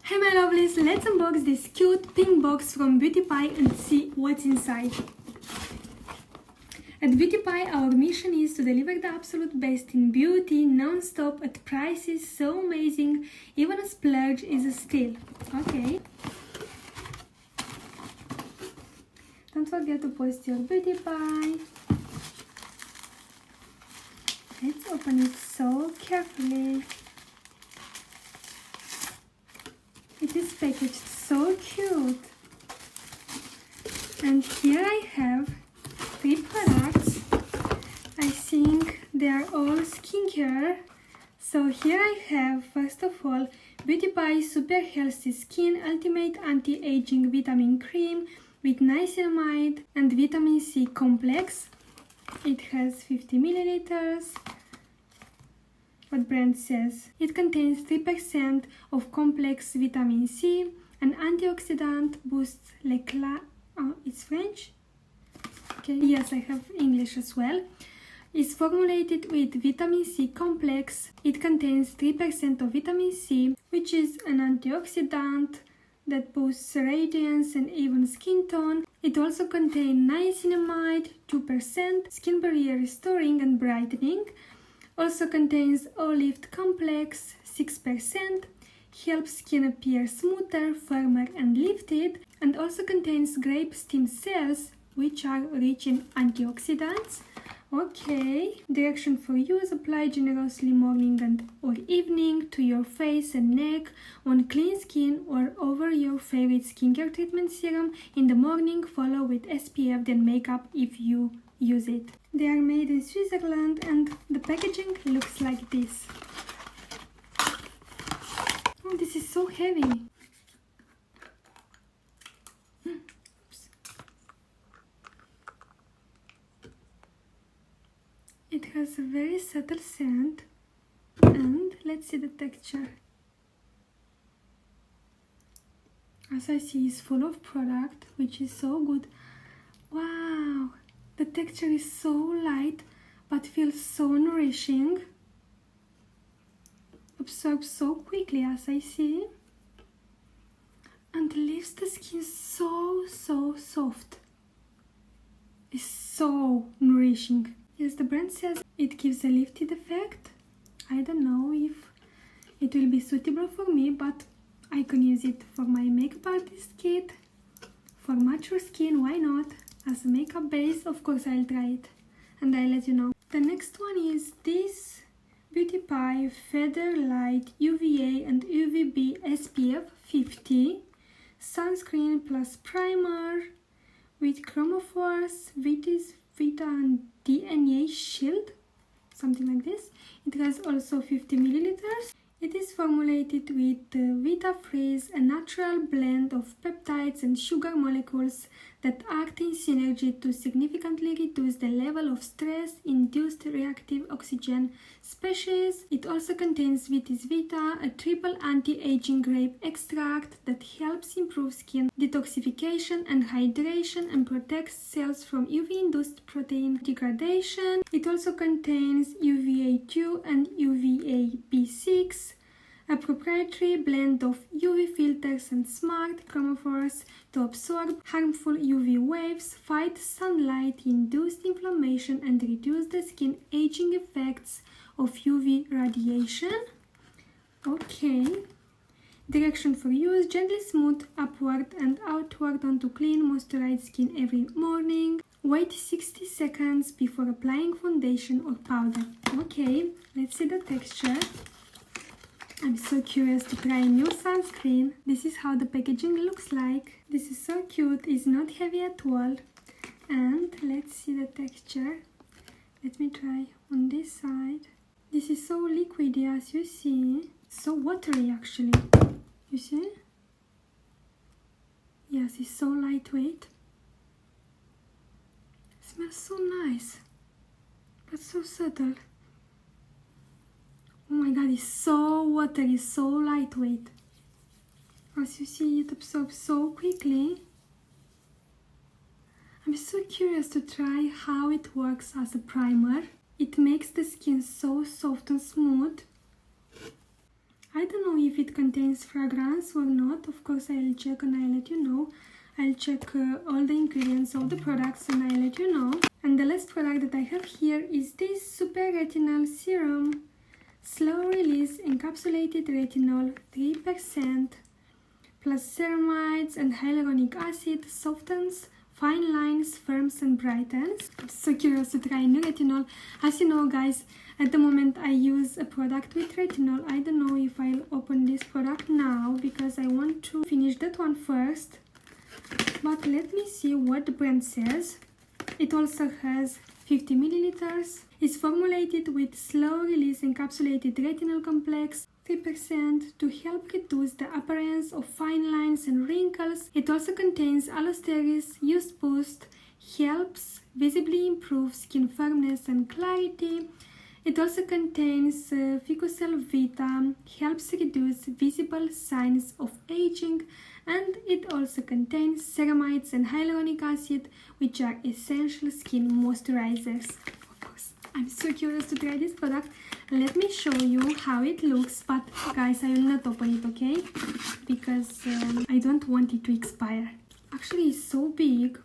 Hey my lovelies, let's unbox this cute pink box from Beauty Pie and see what's inside. At Beauty Pie, our mission is to deliver the absolute best in beauty, non-stop, at prices so amazing, even a splurge is a steal. Okay. Don't forget to post your Beauty Pie. Let's open it so carefully. It is packaged so cute. And here I have 3 products. I think they are all skincare. So here I have, first of all, Beauty Pie Super Healthy Skin Ultimate Anti-Aging Vitamin Cream with niacinamide and vitamin C complex. It has 50 milliliters. What brand says? It contains 3% of complex vitamin C, an antioxidant, boosts l'éclat. Oh, it's French? Okay, yes, I have English as well. It's formulated with vitamin C complex. It contains 3% of vitamin C, which is an antioxidant that boosts radiance and even skin tone. It also contains niacinamide, 2%, skin barrier restoring and brightening. Also contains olive complex, 6%, helps skin appear smoother, firmer and lifted, and also contains grape stem cells, which are rich in antioxidants. Okay, direction for use: apply generously morning and or evening to your face and neck on clean skin or over your favorite skincare treatment serum. In the morning, follow with SPF, then makeup if you use it. They are made in Switzerland and the packaging looks like this. Oh, this is so heavy. Oops. It has a very subtle scent, and let's see the texture. As I see, it's full of product, which is so good. Wow! The texture is so light, but feels so nourishing. Absorbs so quickly, as I see. And leaves the skin so soft. It's so nourishing. Yes, the brand says it gives a lifted effect. I don't know if it will be suitable for me, but I can use it for my makeup artist kit. For mature skin, why not? As a makeup base, of course I'll try it and I'll let you know. The next one is this Beauty Pie Feather Light UVA and UVB SPF 50 Sunscreen plus Primer with Chromophores, Vita and DNA Shield, something like this. It has also 50 milliliters. It is formulated with Vita Freeze, a natural blend of peptides and sugar molecules that act in synergy to significantly reduce the level of stress-induced reactive oxygen species. It also contains Vitis Vita, a triple anti-aging grape extract that helps improve skin detoxification and hydration and protects cells from UV-induced protein degradation. It also contains UVA2 and UVA-B6, a proprietary blend of UV filters and smart chromophores to absorb harmful UV waves, fight sunlight-induced inflammation, and reduce the skin aging effects of UV radiation. Okay. Direction for use: gently smooth upward and outward onto clean, moisturized skin every morning. Wait 60 seconds before applying foundation or powder. Okay, let's see the texture. I'm so curious to try a new sunscreen. This is how the packaging looks like. This is so cute. It's not heavy at all. And let's see the texture. Let me try on this side. This is so liquidy, as you see. So watery actually. You see? Yes, it's so lightweight. It smells so nice, but so subtle. Oh my god, it's so watery, so lightweight. As you see, it absorbs so quickly. I'm so curious to try how it works as a primer. It makes the skin so soft and smooth. I don't know if it contains fragrance or not. Of course, I'll check and I'll let you know. I'll check all the ingredients of the products and I'll let you know. And the last product that I have here is this Super Retinol Serum. Slow release encapsulated retinol 3% plus ceramides and hyaluronic acid softens fine lines, firms and brightens. I'm so curious to try new retinol. As you know, guys, at the moment I use a product with retinol. I don't know if I'll open this product now because I want to finish that one first. But let me see what the brand says. It also has 50 milliliters. It's formulated with slow-release encapsulated retinol complex 3% to help reduce the appearance of fine lines and wrinkles. It also contains allosteris, youth boost, helps visibly improve skin firmness and clarity. It also contains Ficusel Vita, helps reduce visible signs of aging, and it also contains ceramides and hyaluronic acid, which are essential skin moisturizers. Of course, I'm so curious to try this product. Let me show you how it looks, but guys, I will not open it, okay? Because I don't want it to expire. Actually, it's so big.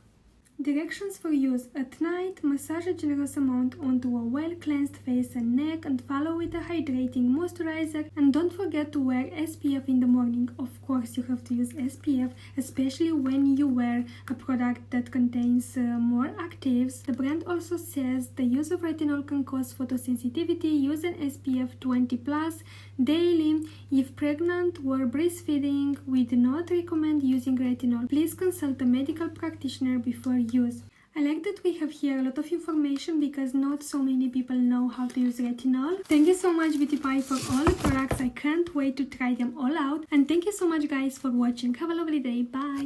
Directions for use: at night, massage a generous amount onto a well-cleansed face and neck and follow with a hydrating moisturizer. And don't forget to wear SPF in the morning. Of course, you have to use SPF, especially when you wear a product that contains more actives. The brand also says the use of retinol can cause photosensitivity. Use an SPF 20+ daily. If pregnant or breastfeeding, we do not recommend using retinol. Please consult a medical practitioner before use. I like that we have here a lot of information because not so many people know how to use retinol. Thank you so much, Beauty Pie, for all the products. I can't wait to try them all out. And thank you so much, guys, for watching. Have a lovely day. Bye!